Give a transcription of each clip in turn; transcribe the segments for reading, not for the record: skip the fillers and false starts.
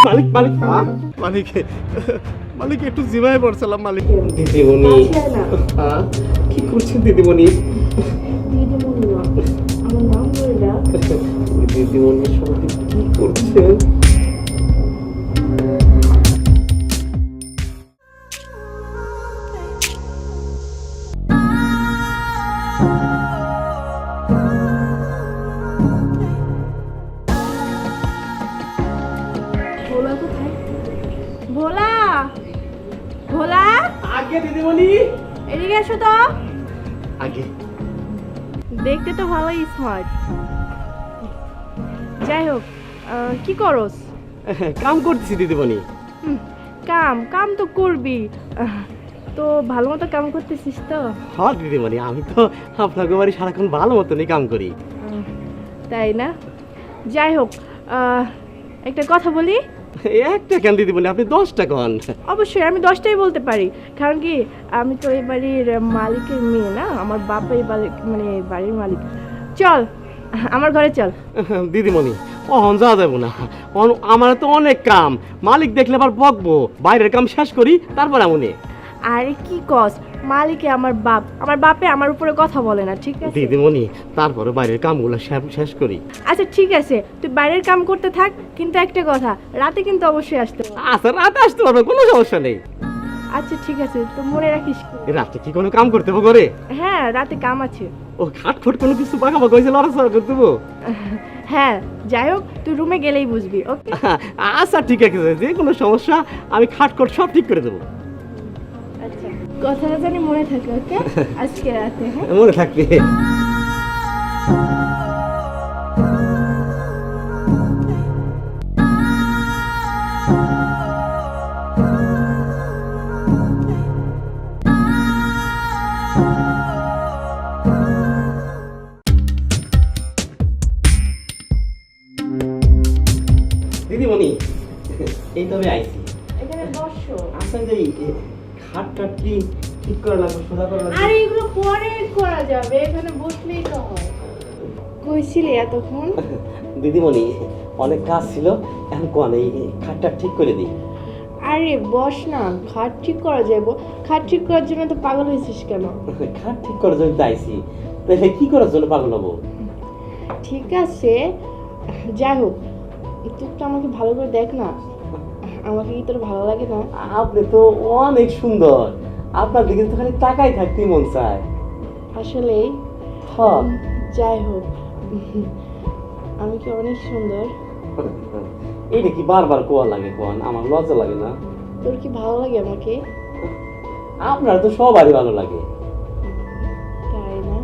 মালিক মালিক মালিক মালিক একটু জিমায় পড়ছিলাম মালিক। দিদিমণি কি করছেন দিদিমণি? দিদিমণি না, আমার নাম বলে ডাক। দিদিমণির সাথে কি করছেন? ভোলা কোথায়? ভোলা, ভোলা, আগে দিদিমণি এদিকে এসো তো। আগে দেখতে তো ভালোই স্মার্ট। যাই হোক, কি করস? কাম করতেছি দিদিমণি। কাম কাম তো করবি, তো ভালো মতো কাম করতেছিস তো? হ্যাঁ দিদিমণি, আমি তো আপনাকে বাড়ি সারাক্ষণ ভালো মতনই কাম করি। তাই না? যাই হোক, একটা কথা বলি। একটা কেন দিদিমণি, আপনি 10টা কন। অবশ্যই আমি 10টাই বলতে পারি, কারণ কি আমি তো এই বাড়ির মালিকের মেয়ে না, আমার বাবা এই মানে বাড়ির মালিক। চল আমার ঘরে চল। দিদিমণি অহন যাওয়া যাবো না, আমার তো অনেক কাম, মালিক দেখলে আবার বকবো। বাইরের কাম শেষ করি তারপর এমনি। আরে কি কস, মালিকে আমার বাপ, আমার বাপে আমার উপরে কথা বলে না, ঠিক আছে? দিদিমণি তারপরে বাইরের কামগুলো শেষ করি। আচ্ছা ঠিক আছে, তুই বাইরের কাম করতে থাক, কিন্তু একটা কথা, রাতে কিন্তু অবশ্যই আসতে হবে। আচ্ছা রাতে আসতে পারবে, কোনো সমস্যা নেই। আচ্ছা ঠিক আছে, তো মনে রাখিস। রাতে কি কোনো কাম করতে হবে করে? হ্যাঁ রাতে কাম আছে। ও খাটফট কোনো কিছু পাকা পাকা হয়েছে লড়াচড়া করতে দেবো? হ্যাঁ যাই হোক, তুই রুমে গেলেই বুঝবি। ওকে আচ্ছা ঠিক আছে, যে কোনো সমস্যা আমি খাটখট সব ঠিক করে দেবো। আচ্ছা, কথাটা জানি মনে থাকে। ওকে আজকে রাতে। হ্যাঁ মনে থাকবে। দিদিমণি এই তবে আইছি। এখানে বসো। আচ্ছা যে খাট টাট কি ঠিক করা লাগবে, সোজা করা লাগবে? আরে এগুলো পরে করা যাবে, এখানে বসলেই তো হয়। কইছিলি এতক্ষণ? দিদিমণি অনেক কাজ ছিল, এখন কোন এই খাটটা ঠিক করে দিই। আরে বস না, খাট ঠিক করা যাবে। খাট ঠিক করার জন্য তো পাগল হয়েছিস কেন? খাট ঠিক করার জন্য আইছি, তাহলে কি করার জন্য পাগল হবো? ঠিক আছে, যাই হোক, তুই তো আমাকে ভালো করে দেখ না, আমাকে কি তোর ভালো লাগে না? আপনি তো অনেক সুন্দর, আপনার দিকে তো খালি তাকাই থাকতেই মন চায়। আসলেই? হ্যাঁ। যাই হোক, আমি কি অনেক সুন্দর? এইটা কি বারবার কোয়া লাগে কোন? আমার লজ্জা লাগে না? তোর কি ভালো লাগে আমাকে? আপনার তো সবারই ভালো লাগে। তাই না?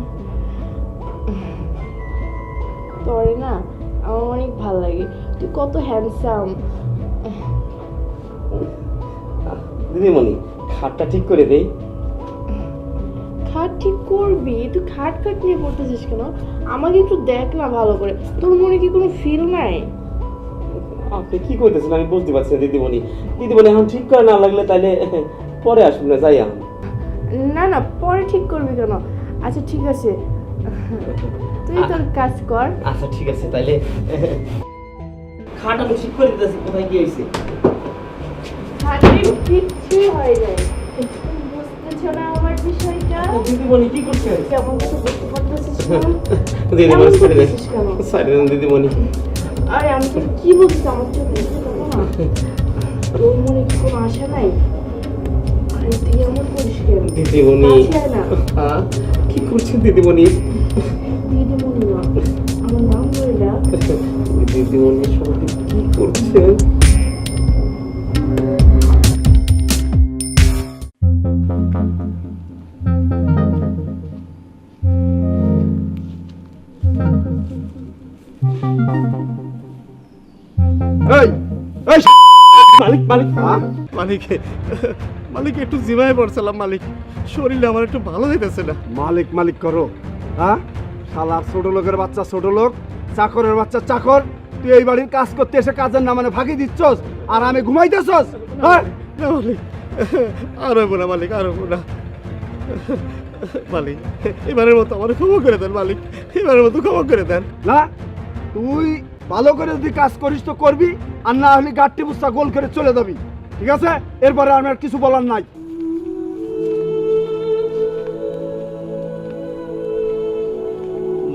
তোরে না আমার অনেক ভালো লাগে, তুই কত হ্যান্ডসাম। দিদিমণি খাটটা ঠিক করে দেই। খাট ঠিক করবি? তুই খাট খাট নিয়ে পড়তেছিস কেন? আমাকে একটু দেখ না ভালো করে, তোর মনে কি কোনো ফিল নাই? আপনি কি করতেছেন আমি বুঝতে পারছি না দিদিমণি। দিদিমণি এখন ঠিক করে না লাগলে তাহলে পরে আসুন না, যাই এখন। না না, পরে ঠিক করবি কেন? আচ্ছা ঠিক আছে, তুই তোর কাজ কর। আচ্ছা ঠিক আছে, তাইলে খাট আমি ঠিক করে দিতেছি। কোথায় কি হয়েছে? খাটে কিচ্ছু হয় নাই, তুমি বুঝতেছো না আমার বিষয়টা? দিদিমণি কি করছেন? কেমন কিছু বুঝতে পারতেছিস না? দিদিমণি কেমন ছেড়ে দেন, করতেছিস কেন? ছেড়ে দেন দিদিমণি। আরে আমি তোর কি বলছি, আমার চোখে দেখতে পাবো না? তোর মনে কি কোনো আশা নাই? আরে তুই এমন করিস কেন? দিদিমণি কাছে আয় না। কি করছেন দিদিমণি? দিদিমণি না, আমার নাম বলে ডাক। দিদিমণির সাথে কি করছেন? এই এই মালিক মালিক মালিক মালিক একটু জিমায় পড়ছিলাম মালিক, শরীরটা আমার একটু ভালো হইতেছে না। মালিক মালিক করো, হ্যাঁ? শালার ছোট লোকের বাচ্চা ছোট লোক, চাকরের বাচ্চা চাকর। তুই এই বাড়ির কাজ করতে এসে কাজের না মানে ফাঁকি দিচ্ছস, আর আমি ঘুমাইতেছস? হ্যাঁ না মালিক, আর হইব না মালিক, আর হইব না মালিক। এবারের মতো আমার ক্ষমা করে দেন মালিক, এবারের মতো ক্ষমা করে দেন। না তুই ভালো করে যদি কাজ করিস তো করবি, আর না হলে গাঠটি বুস্তা গোল করে চলে যাবি, ঠিক আছে? এরপরে আমার কিছু বলার নাই।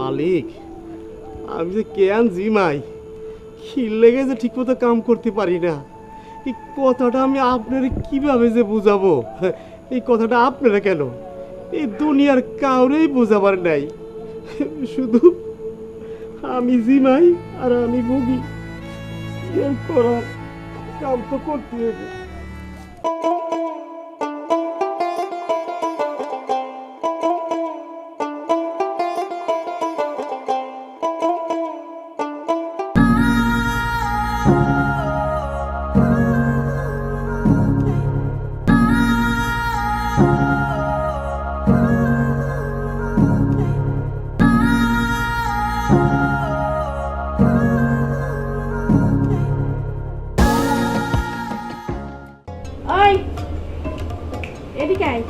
মালিক, আমি যে কেন জিমাই খিল লেগে যে ঠিক মতো কাম করতে পারি না, এই কথাটা আমি আপনার কিভাবে যে বুঝাবো? এই কথাটা আপনারা কেন, এই দুনিয়ার কাউরেই বোঝাবার নাই। শুধু আমি জিমাই আর আমি ভুগি। এর করার কাম তো করতে হবে। ওই এদিকে আয়।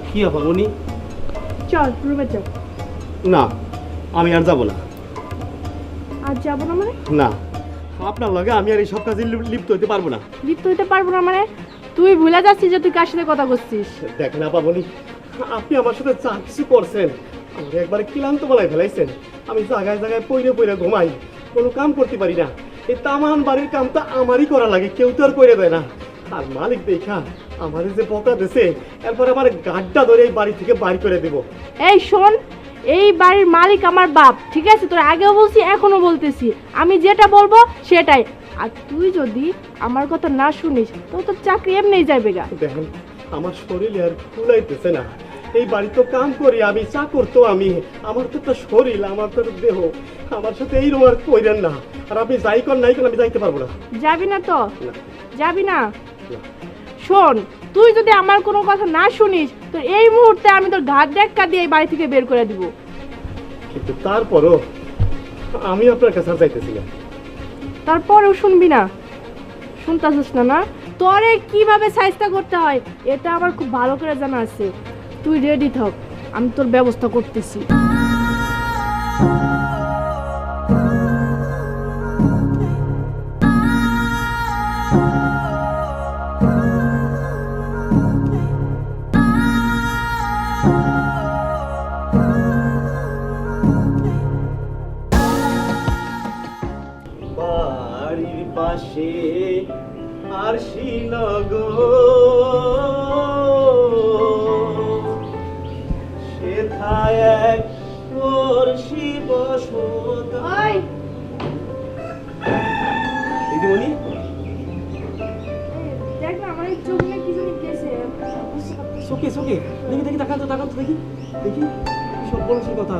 কি ব্যাপার উনি? চল রুমে চল। না, আমি আর যাব না। আর যাবো না মানে? না, আপনার লগে আমি আর এই সব কাজে লিপ্ত হইতে পারবো না। লিপ্ত হইতে পারবো না মানে? তুই ভুলে যাচ্ছিস যে তুই কার সাথে কথা করছিস। দেখেন আপা বলি, আপনি আমার সাথে যা কিছু করছেন আমার একবারে ক্লান্ত বলাই ফেলাইছেন। আমি জায়গায় জায়গায় পইরে পইরে ঘুমাই, কোনো কাম করতে পারি না। এই তামান বাড়ির কামটা আমারই করা লাগে, কেউ তো আর করে দেয় না। আর মালিক দেখা আমার যে বকা দিছে, এরপর আমার গাড্ডা ধরে এই বাড়ি থেকে বাড়ি করে দেব। এই শোন, এই বাড়ির মালিক আমার বাপ, ঠিক আছে? তোর আগেও বলছি, এখনো বলতেছি, আমি যেটা বলবো সেটাই। আর তুই যদি আমার কথা না শুনিস তো তোর চাকরি এমনিই যাবে গা। দেখেন আমার শরীর আর কুলাইতেছে না। এই বাড়ি তো কাম করি আমি, চাকর তো আমি, আমার তো একটা শরীর, আমার তো একটা দেহ। আমার সাথে এই রোমার কইরেন না। আর আপনি যাই কর নাই কর, আমি যাইতে পারবো না। যাবি না তো? না। যাবি না? না। শোন, তুই যদি আমার কোনো কথা না শুনিস তো এই মুহূর্তে আমি তোর ঘাট ধাক্কা দিয়ে এই বাড়ি থেকে বের করে দিব। কিন্তু তারপরও আমি আপনার কাছে আর যাইতেছি না। তারপরেও শুনবি না? শুনতাছিস না না? তোরে কিভাবে সাইজটা করতে হয় এটা আমার খুব ভালো করে জানা আছে। তুই রেডি থাক, আমি তোর ব্যবস্থা করতেছি। বাড়ির পাশে আর শ্রীনগর, সেথায় এক পড়শি বসত। ওই দিদিমণি, দেখ না, আমার চোখে কি জানি গেছে। সুখে সুখে দেখি দেখি, তাকান তো দেখি দেখি, সব বলছি কথা।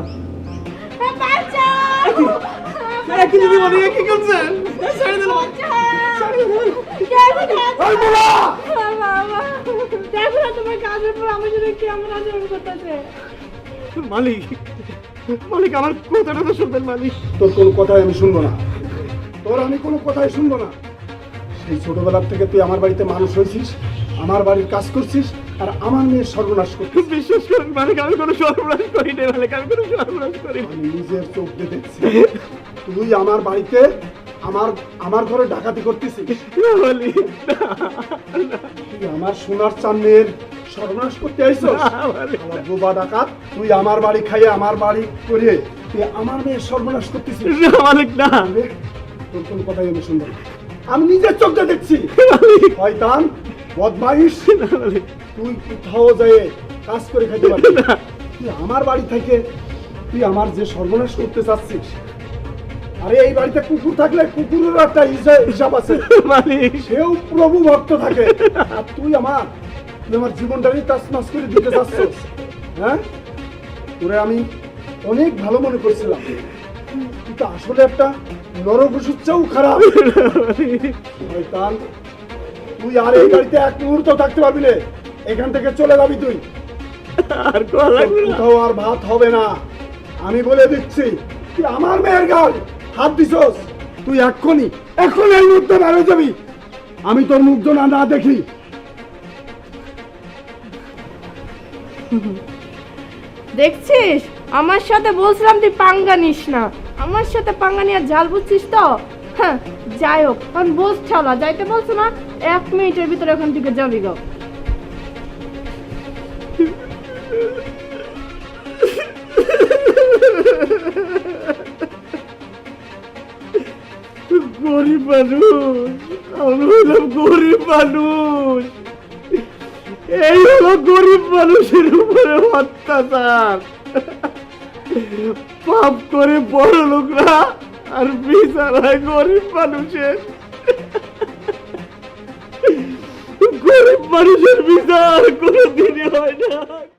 কি দিদিমণি, কি করছেন? ছেড়ে দিল। দেখো না তোমার কাজের পর আমার সাথে কেমন আচরণ করতেছে। মালিক, মালিক আমার কথাটা তো শুনবেন মালিক। তোর কোনো কথাই আমি শুনবো না, তোর আমি কোনো কথাই শুনবো না। সেই ছোটবেলার থেকে তুই আমার বাড়িতে মানুষ হয়েছিস, আমার বাড়ির কাজ করছিস, আর আমার মেয়ের সর্বনাশ করছিস। বিশ্বাস করেন মালিক, আমি কোনো সর্বনাশ করি না মালিক, আমি কোনো সর্বনাশ করি না। আমি নিজের চোখ দিয়ে দেখছি তুই আমার বাড়িতে আমার ঘরে ডাকাতি করতেছিস। না মালিক, তুই আমার সোনার চাঁদের সর্বনাশ করতে আইছিস। আমার বোবা ডাকাত, তুই আমার বাড়ি খাইয়ে আমার বাড়ি করে তুই আমার মেয়ের সর্বনাশ করতেছিস। না মালিক, না। আরে, তোর কোনো কথাই আমি শুনবো না। আমি নিজের চোখ দিয়ে দেখছি। শয়তান, বদমাইশ, তুই কোথাও যেয়ে কাজ করে খাইতে পারবি না। তুই আমার বাড়ি থেকে তুই আমার যে সর্বনাশ করতে চাচ্ছিস। আরে এই বাড়িতে কুকুর থাকলে কুকুরের একটা হিসাব আছে মালিক, সেও প্রভু ভক্ত থাকে। আর তুই আমার জীবনটাকে তাসমাস করে দিতে চাচ্ছিস। হ্যাঁ, তোরে আমি অনেক ভালো মনে করছিলাম, কিন্তু আসলে একটা নরঘুষুর চেয়েও খারাপ। শয়তান, তুই আর এই বাড়িতে এক মুহূর্ত থাকতে পারবি না। এখান থেকে চলে যাবি তুই। আর কোয়া লাগবে না। কোথাও আর ভাত হবে না, আমি বলে দিচ্ছি। তুই আমার মেয়ের গাল হাত দিছস, তুই এখন এই মুহূর্তে বের হয়ে যাবি। আমি তোর মুখ না দেখি। দেখছিস, আমার সাথে বলছিলাম তুই পাঙ্গা নিস না। আমার সাথে পাঙ্গা নিয়ে জাল বুঝছিস তো? হ্যাঁ, যাই হোক, এখন বোঝ ছালা, যাইতে বলছো না, 1 মিনিটের ভিতরে ওখান থেকে যাবি গো। গরিব মানুষ, আমি হলাম গরিব মানুষ, এই হলো গরিব মানুষের উপরে অত্যাচার। পাপ করে বড় লোকরা আর বিচার হয় গরিব মানুষের। গরিব মানুষের বিচার কোনোদিনই হয় না।